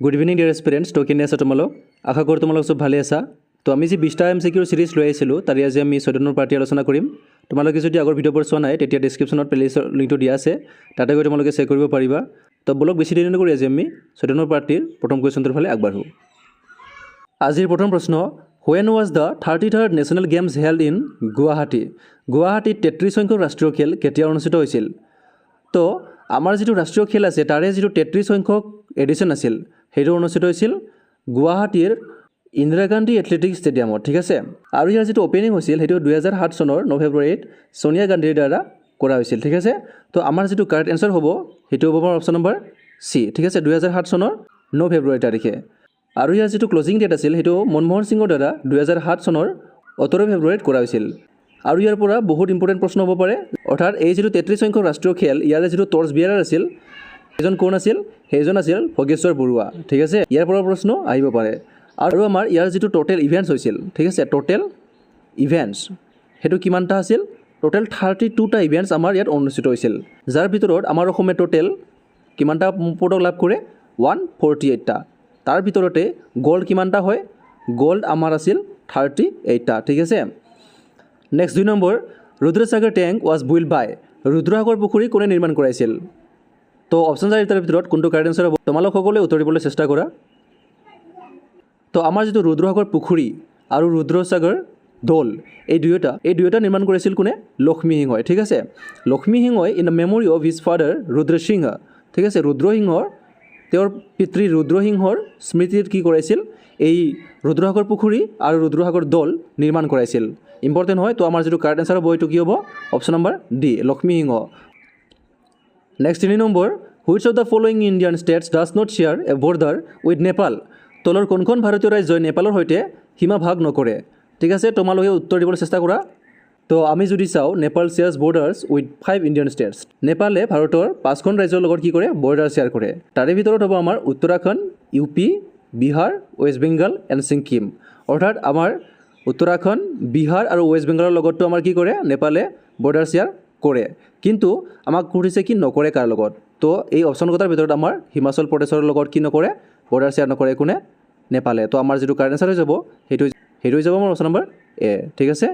Good evening dear এস্পিৰেণ্টছ, তো কেনে আছা তোমালোক? আশা কৰোঁ তোমালোক চব ভালে আছা। তো আমি যি 20টা MCQ চিৰিজ লৈ আহিছিলোঁ তাৰে আজি আমি 14 নম্বৰ পাৰ্টি আলোচনা কৰিম। তোমালোকে যদি আগৰ ভিডিঅ'বোৰ চোৱা নাই তেতিয়া ডেছক্ৰিপশ্যনত প্লেলিষ্টৰ লিংকটো দিয়া আছে, তাতে গৈ তোমালোকে চেক কৰিব পাৰিবা। তো বলক বেছি দেৰি নকৰি আজি আমি 14 নম্বৰ পাৰ্টিৰ প্ৰথম কুৱেশ্যনটোৰ ফালে আগবাঢ়োঁ। আজিৰ প্ৰথম প্ৰশ্ন, when was the 33rd national games held in Guwahati? গুৱাহাটীত 33 সংখ্যক ৰাষ্ট্ৰীয় খেল কেতিয়া অনুষ্ঠিত হৈছিল? তো আমাৰ যিটো ৰাষ্ট্ৰীয় খেল আছে তাৰে যিটো 33 সংখ্যক এডিশ্যন আছিল সেইটো অনুষ্ঠিত হৈছিল গুৱাহাটীৰ ইন্দিৰা গান্ধী এথলেটিক ষ্টেডিয়ামত, ঠিক আছে। আৰু ইয়াৰ যিটো অপেনিং হৈছিল সেইটো 2007 চনৰ 9 ফেব্ৰুৱাৰীত সোনিয়া গান্ধীৰ দ্বাৰা কৰা হৈছিল, ঠিক আছে। তো আমাৰ যিটো কাৰেক্ট এনচাৰ হ'ব সেইটো হ'ব আমাৰ অপশ্যন নম্বৰ চি, ঠিক আছে, 2007 চনৰ 9 ফেব্ৰুৱাৰী তাৰিখে। আৰু ইয়াৰ যিটো ক্লজিং ডেট আছিল সেইটো মনমোহন সিঙৰ দ্বাৰা 2007 চনৰ 18 ফেব্ৰুৱাৰীত কৰা হৈছিল। আৰু ইয়াৰ পৰা বহুত ইম্পৰ্টেণ্ট প্ৰশ্ন হ'ব পাৰে, অৰ্থাৎ এই যিটো 33 সংখ্যক ৰাষ্ট্ৰীয় খেল ইয়াৰে যিটো টৰ্চ বিয়াৰাৰ আছিল সেইজন কোন আছিল? সেইজন আছিল ভোগেশ্বৰ বৰুৱা, ঠিক আছে। ইয়াৰ পৰা প্ৰশ্ন আহিব পাৰে। আৰু আমাৰ ইয়াৰ যিটো টোটেল ইভেণ্টছ হৈছিল, ঠিক আছে, টোটেল ইভেণ্টছ সেইটো কিমানটা আছিল? টোটেল 32টা ইভেণ্টছ আমাৰ ইয়াত অনুষ্ঠিত হৈছিল, যাৰ ভিতৰত আমাৰ অসমে টোটেল কিমানটা পদক লাভ কৰে? 148টা। তাৰ ভিতৰতে গ'ল্ড কিমানটা হয়? গ'ল্ড আমাৰ আছিল 38টা, ঠিক আছে। Next 2 number, Rudrasagar tank was build by? Rudrasagar পুখুৰী কোনে নিৰ্মাণ কৰাইছিল? তো অপশ্যন চাৰিটাৰ ভিতৰত কোনটো কাৰেক্ট এনচাৰ হ'ব তোমালোক সকলোৱে উত্তৰ দিবলৈ চেষ্টা কৰা। তো আমাৰ যিটো ৰুদ্ৰসাগৰ পুখুৰী আৰু ৰুদ্ৰসাগৰ দৌল এই দুয়োটা নিৰ্মাণ কৰিছিল কোনে? লক্ষ্মী সিংহই, ঠিক আছে। লক্ষ্মী সিংহই in the memory of his father Rudrasingha, ঠিক আছে, ৰুদ্ৰসিংহৰ তেওঁৰ পিতৃ ৰুদ্ৰসিংহৰ স্মৃতিত কি কৰাইছিল? এই ৰুদ্ৰসাগৰ পুখুৰী আৰু ৰুদ্ৰসাগৰ দৌল নিৰ্মাণ কৰাইছিল। ইম্পৰ্টেণ্ট হয়। তো আমাৰ যিটো কাৰেক্ট এনচাৰ হ'ব এইটো কি হ'ব? Option number D, Lakshmi Singha. Next 3 number, which of the following Indian states does not share a border with Nepal? তলৰ কোনখন ভাৰতীয় ৰাজ্যই নেপালৰ সৈতে সীমা ভাগ নকৰে? ঠিক আছে, তোমালোকে উত্তৰ দিবলৈ চেষ্টা কৰা। তো আমি যদি চাওঁ, Nepal shares borders with 5 Indian states. নেপালে ভাৰতৰ 5খন ৰাজ্যৰ লগত কি কৰে? বৰ্ডাৰ শ্বেয়াৰ কৰে। তাৰে ভিতৰত হ'ব আমাৰ Uttarakhand, UP, Bihar, west Bengal and Sikkim. অৰ্থাৎ আমাৰ উত্তৰাখণ্ড, বিহাৰ আৰু ৱেষ্ট বেংগলৰ লগততো আমাৰ কি কৰে? নেপালে বৰ্ডাৰ শ্বেয়াৰ কৰে। কিন্তু আমাক সুধিছে কি নকৰে কাৰ লগত? তো এই অপশ্যন কেইটাৰ ভিতৰত আমাৰ হিমাচল প্ৰদেশৰ লগত কি নকৰে? বৰ্ডাৰ শ্বেয়াৰ নকৰে কোনে? নেপালে। তো আমাৰ যিটো কাৰেক্ট এনচাৰ হৈ যাব সেইটো হৈ যাব আমাৰ অপশ্যন নম্বৰ এ, ঠিক আছে।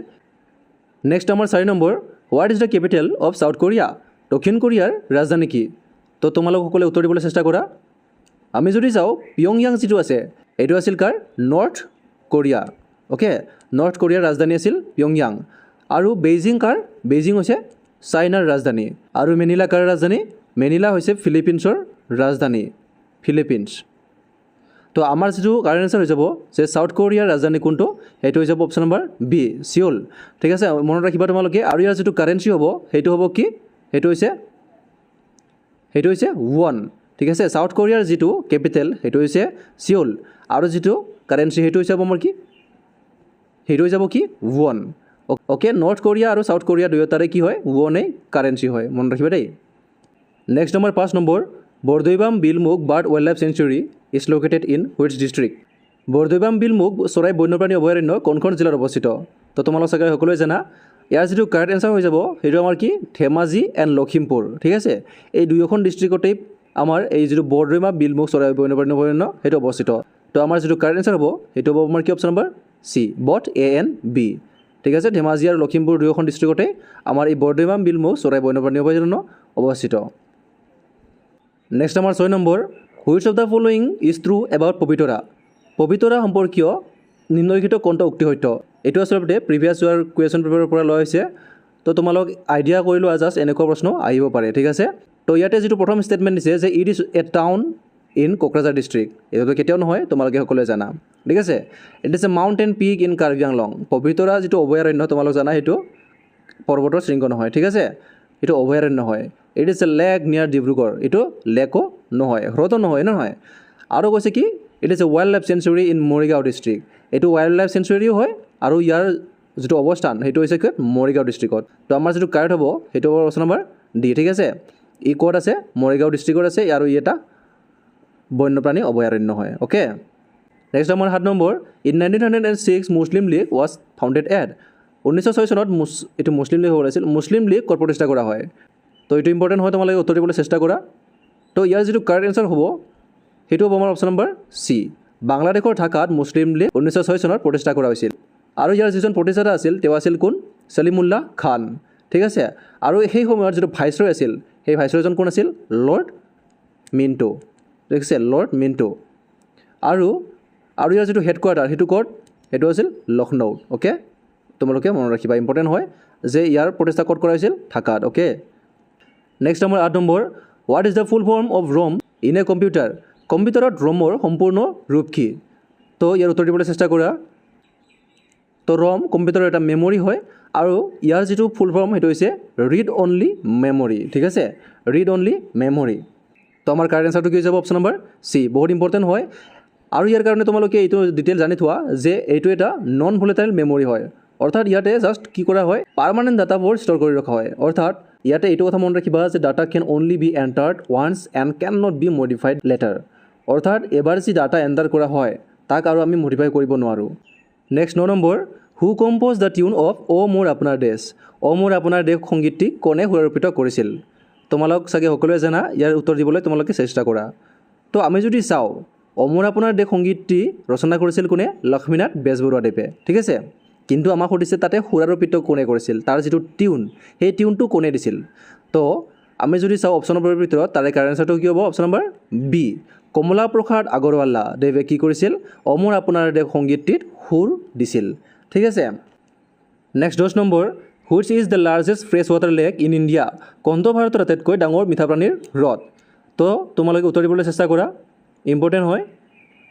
নেক্সট আমাৰ 4 number, what is the capital of South Korea? দক্ষিণ কোৰিয়াৰ ৰাজধানী কি? তো তোমালোক সকলোৱে উত্তৰ দিবলৈ চেষ্টা কৰা। আমি যদি চাওঁ, পিয়ংয়াং যিটো আছে এইটো আছিল কাৰ? North Korea, okay. নৰ্থ কোৰিয়াৰ ৰাজধানী আছিল পিয়ংয়াং। আৰু বেইজিং কাৰ? বেইজিং হৈছে চাইনাৰ ৰাজধানী। আৰু মেনিলা কাৰ ৰাজধানী? মেনিলা হৈছে ফিলিপিনছৰ ৰাজধানী, ফিলিপিনছ। তো আমাৰ যিটো কাৰেক্ট এনচাৰ হৈ যাব যে চাউথ কোৰিয়াৰ ৰাজধানী কোনটো? সেইটো হৈ যাব অপশ্যন নম্বৰ বি, চিউল, ঠিক আছে। মনত ৰাখিবা তোমালোকে। আৰু ইয়াৰ যিটো কাৰেঞ্চি হ'ব সেইটো হ'ব কি? সেইটো হৈছে ৱন, ঠিক আছে। চাউথ কোৰিয়াৰ যিটো কেপিটেল সেইটো হৈছে চিউল, আৰু যিটো কাৰেঞ্চি সেইটো হৈছে আমাৰ কি? সেইটো হৈ যাব কি? Won, okay. নৰ্থ কোৰিয়া আৰু চাউথ কোৰিয়া দুয়োটাৰে কি হয়? ৱনেই কাৰেঞ্চি হয়, মনত ৰাখিবা দেই। Next number 5 number, Bordoibam Bilmukh bird wildlife sanctuary is located in which district? Bordoibam Bilmukh চৰাই বন্যপ্ৰাণী অভয়াৰণ্য কোনখন জিলাত অৱস্থিত? তো তোমালোক চাগে সকলোৱে জানা। ইয়াৰ যিটো কাৰেক্ট এনচাৰ হৈ যাব সেইটো আমাৰ কি? ধেমাজি এণ্ড লখিমপুৰ, ঠিক আছে। এই দুয়োখন ডিষ্ট্ৰিক্টতেই আমাৰ এই যিটো বৰদৈবাম বিলমুখ চৰাই বন্যপ্ৰাণী অভয়াৰণ্য সেইটো অৱস্থিত। তো আমাৰ যিটো কাৰেক্ট এনচাৰ হ'ব সেইটো হ'ব আমাৰ কি? Option number C, both A and B, ঠিক আছে। ধেমাজি আৰু লখিমপুৰ দুয়োখন ডিষ্ট্ৰিক্টতে আমাৰ এই বৰদৈবাম বিলমুখ চৰাই বন্যপ্ৰাণী অভয়াৰণ্য অৱস্থিত। নেক্সট আমাৰ 6 number, which of the following is true about Pobitora? Pobitora সম্পৰ্কীয় নিম্নলিখিত কোনটো উক্তি সত্য? এইটো আচলতে প্ৰিভিয়াছ ইয়াৰ কুৱেশ্যন পেপাৰৰ পৰা লোৱা হৈছে। তো তোমালোক আইডিয়া কৰি লোৱা, জাষ্ট এনেকুৱা প্ৰশ্ন আহিব পাৰে, ঠিক আছে। তো ইয়াতে যিটো প্ৰথম ষ্টেটমেণ্ট দিছে যে it is a town in Kokrajhar district, এইটো কেতিয়াও নহয়, তোমালোকে সকলোৱে জানা, ঠিক আছে। It is a mountain peak in Karbi Anglong. Pobitora যিটো অভয়াৰণ্য তোমালোক জানা সেইটো পৰ্বতৰ শৃংগ নহয়, ঠিক আছে, এইটো অভয়াৰণ্য হয়। ইট ইজ এ লেক নিয়াৰ ডিব্ৰুগড়, এইটো লেকো নহয়, হ্ৰদো নহয়। আৰু কৈছে কি? It is a wild life century in Morigaon district, এইটো ৱাইল্ড লাইফ চেঞ্চুৰীও হয় আৰু ইয়াৰ যিটো অৱস্থান সেইটো হৈছে কি? মৰিগাঁও ডিষ্ট্ৰিক্টত। তো আমাৰ যিটো কাৰেক্ট হ'ব সেইটো হ'ব অপশ্যন নম্বৰ ডি, ঠিক আছে। ই ক'ত আছে? মৰিগাঁও ডিষ্ট্ৰিক্টত আছে, আৰু ই এটা বন্যপ্ৰাণী অভয়াৰণ্য হয়, অ'কে। নেক্সট আমাৰ 7 number, in 1906 Muslim league was founded at? 1906 চনত এইটো মুছলিম লীগ হ'ব লাগিছিল। মুছলিম লীগ ক'ত প্ৰতিষ্ঠা কৰা হয়? তো এইটো ইম্পৰ্টেণ্ট হয়, তোমালোকে উত্তৰ দিবলৈ চেষ্টা কৰা। তো ইয়াৰ যিটো কাৰেক্ট এনচাৰ হ'ব সেইটো হ'ব আমাৰ অপশ্যন নম্বৰ চি। বাংলাদেশৰ ঢাকাত মুছলিম লীগ 1906 চনত প্ৰতিষ্ঠা কৰা হৈছিল। আৰু ইয়াৰ যিজন প্ৰতিষ্ঠাতা আছিল তেওঁ আছিল কোন? ছলিমুল্লাহ খান। ঠিক আছে। আৰু সেই সময়ত যিটো ভাইচৰয় আছিল সেই ভাইচৰয়জন কোন আছিল? Lord Minto. ঠিক আছে, লৰ্ড মিণ্টো। আৰু ইয়াৰ যিটো হেডকোৱাৰ্টাৰ সেইটো ক'ত? সেইটো আছিল লক্ষ্ণৌত। অ'কে, তোমালোকে মনত ৰাখিবা, ইম্পৰ্টেণ্ট হয় যে ইয়াৰ প্ৰতিষ্ঠা ক'ত কৰা হৈছিল? ঢাকাত। অ'কে, নেক্সট আমাৰ 8 number, what is the full form of ROM in a computer? কম্পিউটাৰত ৰোমৰ সম্পূৰ্ণ ৰূপ কি? তো ইয়াৰ উত্তৰ দিবলৈ চেষ্টা কৰা। তো ৰোম কম্পিউটাৰৰ এটা মেমৰি হয় আৰু ইয়াৰ যিটো ফুল ফৰ্ম সেইটো হৈছে ৰিড অনলি মেমৰি। ঠিক আছে, ৰিড অনলি মেমৰি। তো আমাৰ কাৰেক্ট এনচাৰটো কি হৈ যাব? Option number C. বহুত ইম্পৰ্টেণ্ট হয় আৰু ইয়াৰ কাৰণে তোমালোকে এইটো ডিটেইল জানি থোৱা যে এইটো এটা নন ভলেটাইল মেমৰি হয়। অৰ্থাৎ ইয়াতে জাষ্ট কি কৰা হয়? পাৰ্মানেণ্ট ডাটাবোৰ ষ্ট'ৰ কৰি ৰখা হয়। অৰ্থাৎ ইয়াতে এইটো কথা মনত ৰাখিবা যে data can only be entered once and can not be modified later. অৰ্থাৎ এবাৰ যি ডাটা এণ্টাৰ কৰা হয় তাক আৰু আমি মডিফাই কৰিব নোৱাৰোঁ। Next 9 number, who compose the tune of O' Mur Apunar দেশ? অ' মোৰ আপোনাৰ দেশ সংগীতটি কোনে সুৰাৰোপিত কৰিছিল? তোমালোক চাগে সকলোৱে জানা, ইয়াৰ উত্তৰ দিবলৈ তোমালোকে চেষ্টা কৰা। তো আমি যদি চাওঁ অ' মোৰ আপোনাৰ দেশ সংগীতটি ৰচনা কৰিছিল কোনে? লক্ষ্মীনাথ বেজবৰুৱাদেৱে। ঠিক আছে, কিন্তু আমাক সুধিছে তাতে সুৰাৰোপিত কোনে কৰিছিল, তাৰ যিটো টিউন সেই টিউনটো কোনে দিছিল। তো আমি যদি চাওঁ অপশ্যন নম্বৰৰ ভিতৰত তাৰে কাৰেক্ট এনচাৰটো কি হ'ব? অপশ্যন নম্বৰ বি, কমলা প্ৰসাদ আগৰৱালা দেৱে কি কৰিছিল? অ' মোৰ আপোনাৰ দেশ সংগীতটিত সুৰ দিছিল। ঠিক আছে। Next 10 number, which is the largest fresh water lake in India? কোনটো ভাৰতৰ আটাইতকৈ ডাঙৰ মিঠা পানীৰ হ্ৰদ? তো তোমালোকে উত্তৰ দিবলৈ চেষ্টা কৰা, ইম্পৰ্টেণ্ট হয়।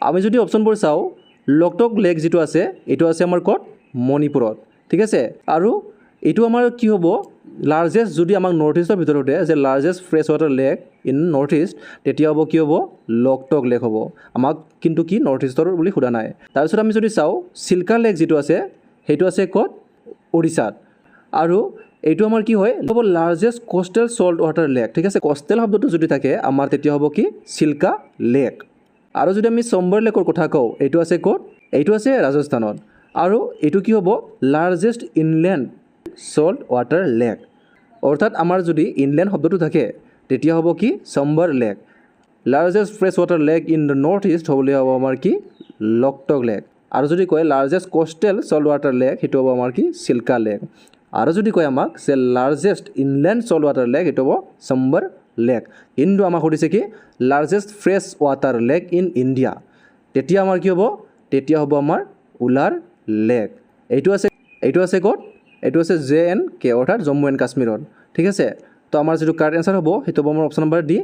আমি যদি অপশ্যনবোৰ চাওঁ, লোকটক লেক যিটো আছে এইটো আছে আমাৰ ক'ত? মণিপুৰত। ঠিক আছে, আৰু এইটো আমাৰ কি হ'ব? লাৰ্জেষ্ট যদি আমাক নৰ্থ ইষ্টৰ ভিতৰত সোধে যে largest fresh water lake in north east, তেতিয়া হ'ব কি হ'ব? লোকটক লেক হ'ব। আমাক কিন্তু কি নৰ্থ ইষ্টৰ বুলি সোধা নাই। তাৰপিছত আমি যদি চাওঁ চিল্কা লেক যিটো আছে সেইটো আছে ক'ত? উৰিষ্যাত। আৰু এইটো আমাৰ কি হয়? হ'ব largest coastal salt water lake. ঠিক আছে, কোষ্টেল শব্দটো যদি থাকে আমাৰ তেতিয়া হ'ব কি? চিল্কা লেক। আৰু যদি আমি চম্বৰ লেকৰ কথা কওঁ, এইটো আছে ক'ত? এইটো আছে ৰাজস্থানত। আৰু এইটো কি হ'ব? Largest inland salt water lake. অৰ্থাৎ আমাৰ যদি ইনলেণ্ড শব্দটো থাকে তেতিয়া হ'ব কি? Sambhar lake. Largest fresh water lake in the North East হ'বলৈ হ'ব আমাৰ কি? লোকটক লেক। আৰু যদি কয় largest coastal salt water lake সেইটো হ'ব আমাৰ কি? চিল্কা লেক। আৰু যদি কয় আমাক যে largest inland salt water lake সেইটো হ'ব চম্বৰ লেক। কিন্তু আমাক সুধিছে কি? Largest fresh water lake in India, তেতিয়া আমাৰ কি হ'ব? তেতিয়া হ'ব আমাৰ উলাৰ লেক। এইটো আছে ক'ত? এইটো আছে JNK অৰ্থাৎ জম্মু এণ্ড কাশ্মীৰত। ঠিক আছে, তো আমাৰ যিটো কাৰেক্ট এনচাৰ হ'ব সেইটো হ'ব আমাৰ অপশ্যন নম্বৰ ডি।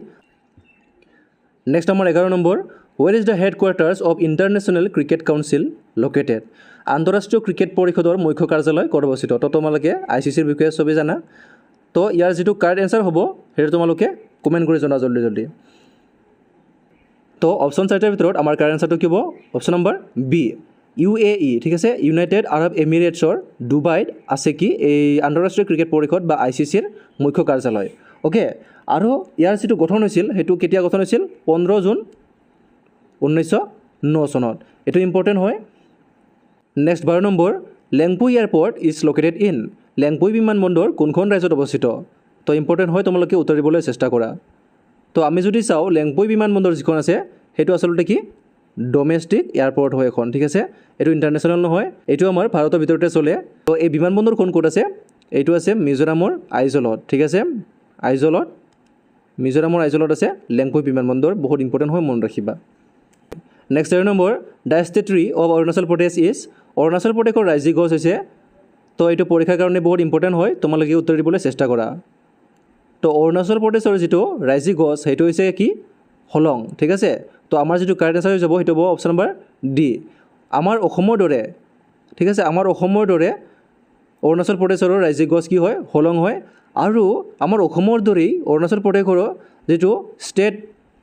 নেক্সট আমাৰ 11 number, ৱেৰ is the head quarters of international cricket council located? আন্তঃৰাষ্ট্ৰীয় ক্ৰিকেট পৰিষদৰ মুখ্য কাৰ্যালয় ক'ত অৱস্থিত? তো তোমালোকে ICCৰ বিষয়ে চবেই জানা। তো ইয়াৰ যিটো কাৰেক্ট এনচাৰ হ'ব সেইটো তোমালোকে কমেণ্ট কৰি জনা জল্দি জল্দি। তো অপশ্যন 4টাৰ ভিতৰত আমাৰ কাৰেক্ট এনচাৰটো কি হ'ব? Option number B, UAE। ঠিক আছে, ইউনাইটেড আৰব এমিৰেটছৰ ডুবাইত আছে কি? এই আন্তঃৰাষ্ট্ৰীয় ক্ৰিকেট পৰিষদ বা ICCৰ মুখ্য কাৰ্যালয়। অ'কে, আৰু ইয়াৰ যিটো গঠন হৈছিল সেইটো কেতিয়া গঠন হৈছিল? 15 জুন 1909 চনত। এইটো ইম্পৰ্টেণ্ট হয়। Next 12 number, Lengpui airport is located in? Lengpui বিমানবন্দৰ কোনখন ৰাজ্যত অৱস্থিত? তো ইম্পৰ্টেণ্ট হয়, তোমালোকে উত্তৰ দিবলৈ চেষ্টা কৰা। তো আমি যদি চাওঁ লেংপুই বিমানবন্দৰ যিখন আছে সেইটো আচলতে কি? ডমেষ্টিক এয়াৰপৰ্ট হয় এখন। ঠিক আছে, এইটো ইণ্টাৰনেশ্যনেল নহয়, এইটো আমাৰ ভাৰতৰ ভিতৰতে চলে। তো এই বিমানবন্দৰখন ক'ত আছে? এইটো আছে মিজোৰামৰ আইজলত। ঠিক আছে, আইজলত, মিজোৰামৰ আইজলত আছে লেংপুই বিমানবন্দৰ। বহুত ইম্পৰ্টেণ্ট হয়, মনত ৰাখিবা। Next 13 number, the state tree of Arunachal Pradesh is? Arunachal প্ৰদেশৰ ৰাজ্যিক গছ হৈছে? তো এইটো পৰীক্ষাৰ কাৰণে বহুত ইম্পৰ্টেণ্ট হয়, তোমালোকে উত্তৰ দিবলৈ চেষ্টা কৰা। তো অৰুণাচল প্ৰদেশৰ যিটো ৰাজ্যিক গছ সেইটো হৈছে কি? হলং। ঠিক আছে, তো আমাৰ যিটো কাৰেক্ট এনচাৰ হৈ যাব সেইটো হ'ব অপশ্যন নম্বৰ ডি। আমাৰ অসমৰ দৰে, ঠিক আছে, আমাৰ অসমৰ দৰে অৰুণাচল প্ৰদেশৰো ৰাজ্যিক গছ কি হয়? হলং হয়। আৰু আমাৰ অসমৰ দৰেই অৰুণাচল প্ৰদেশৰো যিটো ষ্টেট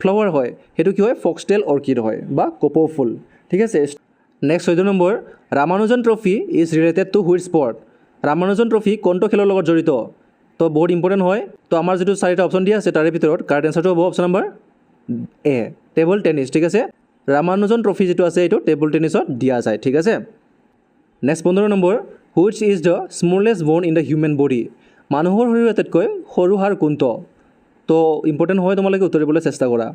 ফ্লাৱাৰ হয় সেইটো কি হয়? ফক্সটেল অৰ্কিড হয় বা কপৌ ফুল। ঠিক আছে। Next 14 number, Ramanujan trophy is related to which sport? Ramanujan trophy কোনটো খেলৰ লগত জড়িত? তো বহুত ইম্পৰ্টেণ্ট হয়। তো আমাৰ যিটো 4টা অপশ্যন দিয়া আছে তাৰে ভিতৰত কাৰেক্ট এনচাৰটো হ'ব অপশ্যন নম্বৰ এ, টেবল টেনিছ। ঠিক আছে, ৰামানুজন ট্ৰফি যিটো আছে এইটো টেবল টেনিছত দিয়া যায়। ঠিক আছে। Next 15 number, which is the smallest bone in the human body? মানুহৰ শৰীৰৰ আটাইতকৈ সৰু হাড় কোনটো? তো ইম্পৰ্টেণ্ট হয়, তোমালোকে উত্তৰ দিবলৈ চেষ্টা কৰা।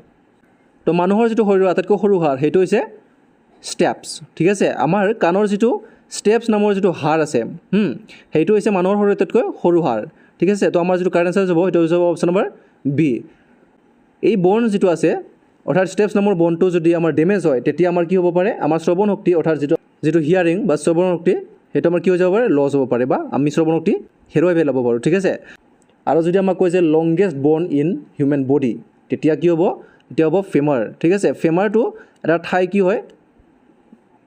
তো মানুহৰ যিটো শৰীৰৰ আটাইতকৈ সৰু হাড় সেইটো হৈছে ষ্টেপছ ঠিক আছে আমাৰ কাণৰ যিটো ষ্টেপছ নামৰ যিটো হাড় আছে সেইটো হৈছে মানুহৰ শৰীৰৰ আটাইতকৈ সৰু হাড় ঠিক আছে তো আমাৰ যিটো কাৰেক্ট আনসাৰ যাব সেইটো হৈছে অপশ্যন নম্বৰ বি এই বন যিটো আছে অৰ্থাৎ ষ্টেপছ নামৰ বনটো যদি আমাৰ ডেমেজ হয় তেতিয়া আমাৰ কি হ'ব পাৰে আমাৰ শ্ৰৱণ শক্তি অৰ্থাৎ যিটো হিয়াৰিং বা শ্ৰৱণ শক্তি সেইটো আমাৰ কি হৈ যাব পাৰে লছ হ'ব পাৰে বা আমি শ্ৰৱণ শক্তি হেৰুৱাই পেলাব পাৰোঁ ঠিক আছে আৰু যদি আমাক কয় যে লংগেষ্ট বন ইন হিউমেন বডি তেতিয়া কি হ'ব এতিয়া হ'ব ফেমাৰ ঠিক আছে ফেমাৰটো এটা ঠাই কি হয়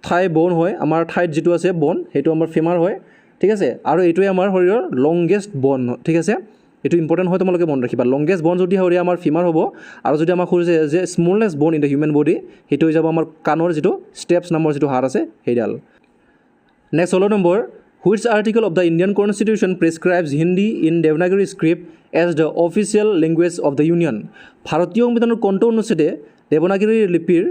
ঠাই বন হয় আমাৰ ঠাইত যিটো আছে বন সেইটো আমাৰ ফেমাৰ হয় ঠিক আছে আৰু এইটোৱে আমাৰ শৰীৰৰ লংগেষ্ট বন ঠিক আছে এইটো ইম্পৰ্টেণ্ট হয় তোমালোকে মন ৰাখিবা লংগেষ্ট বন যদি হয় আমাৰ ফিমাৰ হ'ব আৰু যদি আমাক খুজিছে যে স্মলেষ্ট বন ইন দ্য হিউমেন বডি সেইটো হৈ যাব আমাৰ কাণৰ যিটো ষ্টেপছ নামৰ যিটো হাড় আছে সেইডাল next 16 number which article of the Indian Constitution prescribes Hindi in Devanagari script as the official language of the Union ভাৰতীয় সংবিধানৰ কোনটো অনুচ্ছেদে দেৱনাগৰী লিপিৰ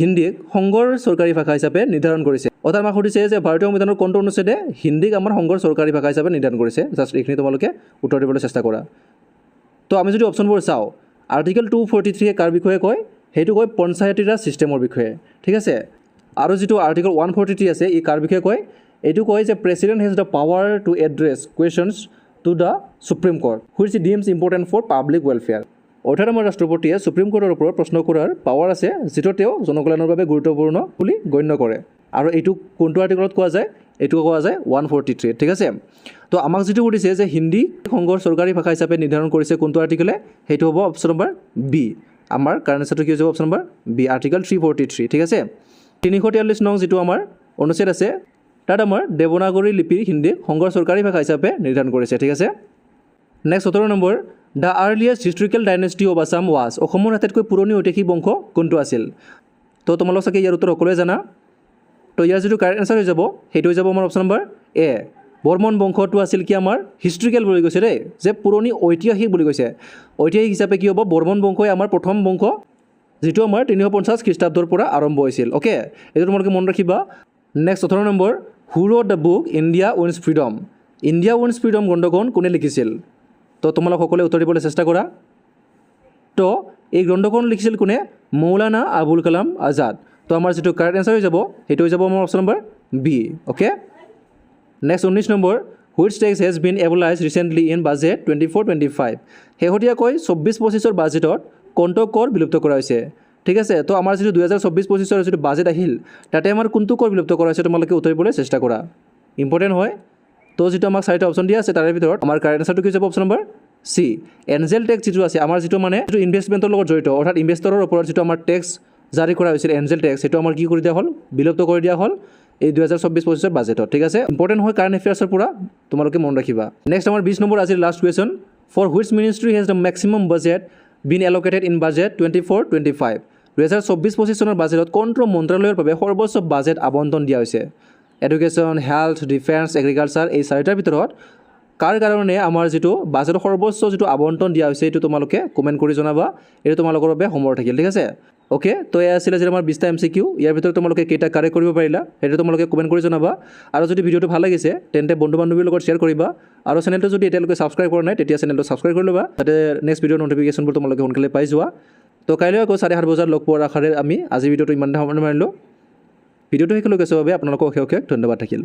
হিন্দীক সংঘৰ চৰকাৰী ভাষা হিচাপে নিৰ্ধাৰণ কৰিছে অৰ্থাৎ আমাক সুধিছে যে ভাৰতীয় সংবিধানৰ কোনটো অনুচ্ছেদে হিন্দীক আমাৰ সংঘৰ চৰকাৰী ভাষা হিচাপে নিৰ্ধাৰণ কৰিছে জাষ্ট এইখিনি তোমালোকে উত্তৰ দিবলৈ চেষ্টা কৰা তো আমি যদি অপশ্যনবোৰ চাওঁ আৰ্টিকল 243 কাৰ বিষয়ে কয় সেইটো কয় পঞ্চায়তী ৰাজ ছিষ্টেমৰ বিষয়ে ঠিক আছে আৰু যিটো আৰ্টিকল 143 আছে ই কাৰ বিষয়ে কয় এইটো কয় যে president has the power to address questions to the Supreme Court which deems important for public welfare অৰ্থাৎ আমাৰ ৰাষ্ট্ৰপতিয়ে সুপ্ৰিম কোৰ্টৰ ওপৰত প্ৰশ্ন কৰাৰ পাৱাৰ আছে যিটো তেওঁ জনকল্যাণৰ বাবে গুৰুত্বপূৰ্ণ বুলি গণ্য কৰে আৰু এইটো কোনটো আৰ্টিকলত কোৱা যায় এইটো কোৱা যায় 143 ঠিক আছে তো আমাক যিটো সুধিছে যে হিন্দী সংঘৰ চৰকাৰী ভাষা হিচাপে নিৰ্ধাৰণ কৰিছে কোনটো আৰ্টিকলে সেইটো হ'ব অপশ্যন নম্বৰ বি আমাৰ কাৰেণ্ট আনসাৰটো কি হৈ যাব অপশ্যন নম্বৰ বি আৰ্টিকল 343 ঠিক আছে 343 নং যিটো আমাৰ অনুচ্ছেদ আছে তাত আমাৰ দেৱনাগৰী লিপিৰ হিন্দী সংঘৰ চৰকাৰী ভাষা হিচাপে নিৰ্ধাৰণ কৰিছে ঠিক আছে next 17 number the earliest historical dynasty of Assam was অসমৰ আটাইতকৈ পুৰণি ঐতিহাসিক বংশ কোনটো আছিল তো তোমালোক চাগে ইয়াৰ উত্তৰ সকলোৱে জানা তো ইয়াৰ যিটো কাৰেক্ট আনসাৰ হৈ যাব সেইটো হৈ যাব আমাৰ অপশ্যন নম্বৰ এ বৰ্মন বংশটো আছিল কি আমাৰ হিষ্ট্ৰিকেল বুলি কৈছে দেই যে পুৰণি ঐতিহাসিক বুলি কৈছে ঐতিহাসিক হিচাপে কি হ'ব বৰ্মন বংশই আমাৰ প্ৰথম বংশ যিটো আমাৰ 350 খ্ৰীষ্টাব্দৰ পৰা আৰম্ভ হৈছিল ওকে এইটো তোমালোকে মন ৰাখিবা next 18 number who wrote the book India wins freedom গ্ৰন্থখন কোনে লিখিছিল তো তোমালোক সকলোৱে উত্তৰ দিবলৈ চেষ্টা কৰা তো এই গ্ৰন্থখন লিখিছিল কোনে মৌলানা আবুল কালাম আজাদ তো আমাৰ যিটো কাৰেক্ট আনসাৰ হৈ যাব সেইটো হৈ যাব আমাৰ option number B okay next 19 number which tax has been abolished recently in budget 24-25 শেহতীয়াকৈ 24-25 বাজেটত কোনটো কৰ বিলুপ্ত কৰা হৈছে ঠিক আছে তো আমাৰ যিটো 2024-25 যিটো বাজেট আহিল তাতে আমাৰ কোনটো কৰ বিলুপ্ত কৰা হৈছে তোমালোকে উত্তৰ দিবলৈ চেষ্টা কৰা ইম্পৰ্টেণ্ট হয় তো যিটো আমাক চাৰিটা অপশ্যন দিয়া আছে তাৰে ভিতৰত আমাৰ কাৰেক্ট আনসাৰটো কি যাব অপশ্যন নম্বৰ সি এঞ্জেল টেক্স যিটো আছে আমাৰ যিটো মানে যিটো ইনভেষ্টমেণ্টৰ লগত জড়িত অৰ্থাৎ ইনভেষ্টৰৰ ওপৰত যিটো আমাৰ টেক্স জাৰি কৰা হৈছিল এঞ্জেল টেক্স সেইটো আমাৰ কি কৰি দিয়া হ'ল বিলুপ্ত কৰি দিয়া হ'ল এই 2024-25 বাজেটত ঠিক আছে ইম্পৰ্টেণ্ট হয় কাৰেণ্ট এফেয়াৰ্ছৰ পৰা তোমালোকে মন ৰাখিবা নেক্সট আমাৰ 20 নম্বৰ আজিৰ last question for which ministry has the maximum budget been allocated in budget 24-25 2024-25 চনৰ বাজেটত কোনটো মন্ত্ৰালয়ৰ বাবে সৰ্বোচ্চ বাজেট আবণ্টন দিয়া হৈছে এডুকেশ্যন হেল্থ ডিফেন্স এগ্ৰিকালচাৰ এই চাৰিটাৰ ভিতৰত কাৰ কাৰণে আমাৰ যিটো বাজেটৰ সৰ্বোচ্চ যিটো আবণ্টন দিয়া হৈছে এইটো তোমালোকে কমেণ্ট কৰি জনাবা এইটো তোমালোকৰ বাবে হোমৱৰ্ক থাকিল ঠিক আছে ওকে তো এয়া আছিলে যে আমাৰ 20টা MCQ ইয়াৰ ভিতৰত তোমালোকে কেইটা কাৰেক্ট কৰিব পাৰিলা সেইটো তোমালোকে কমেণ্ট কৰি জনাবা আৰু যদি ভিডিঅ'টো ভাল লাগিছে তেন্তে বন্ধু বান্ধৱীৰ লগত শ্বেয়াৰ কৰিবা আৰু চেনেলটো যদি এতিয়ালৈকে ছাবস্ক্ৰাইব কৰা নাই তেতিয়া চেনেলটো ছাবস্ক্ৰাইব কৰি ল'বা যাতে নেক্সট ভিডিঅ'ৰ নটিফিকেশ্যনবোৰ তোমালোকে সোনকালে পাই যোৱা তো কাইলৈ আকৌ 7:30 বজাত লগ পোৱাৰ আশাৰে আমি আজি ভিডিঅ'টো ইমানতে সামৰণি মাৰিলোঁ ভিডিঅ'টো শেষলৈকে চোৱাৰ বাবে আপোনালোকক অশেষ ধন্যবাদ থাকিল